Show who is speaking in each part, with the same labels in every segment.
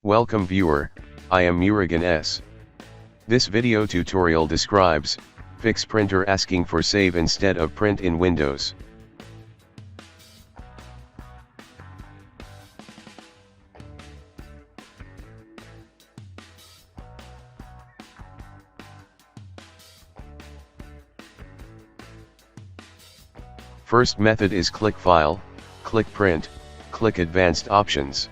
Speaker 1: Welcome viewer, I am Murugan S. This video tutorial describes, fix printer asking for save instead of print in Windows. First method is click File, click Print, click Advanced Options.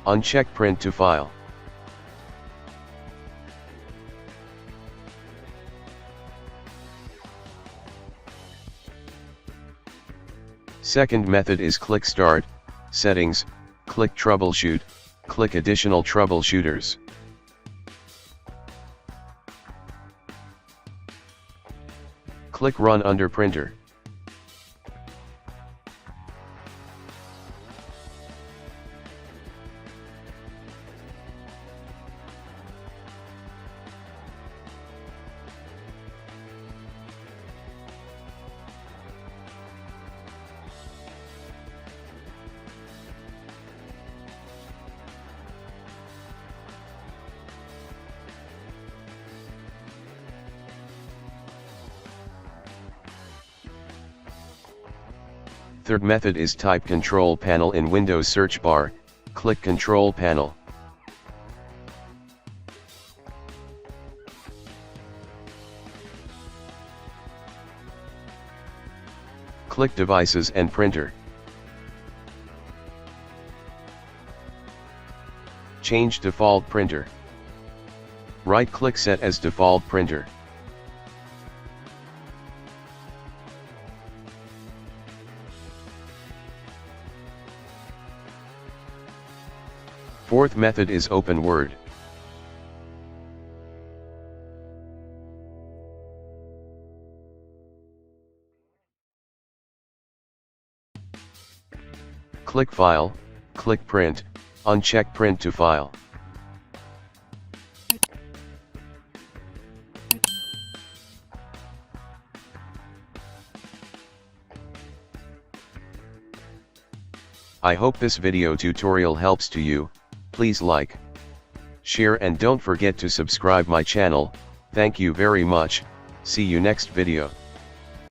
Speaker 1: Uncheck Print to File. Second method is click Start, Settings, click Troubleshoot, click Additional Troubleshooters. Click Run under Printer. Third method is type Control Panel in Windows search bar, click Control Panel. Click Devices and Printer. Change Default Printer. Right-click Set as Default Printer. Fourth method is Open Word. Click File, click Print, uncheck Print to File. I hope this video tutorial helps to you. Please like, share and don't forget to subscribe my channel. Thank you very much. See you next video.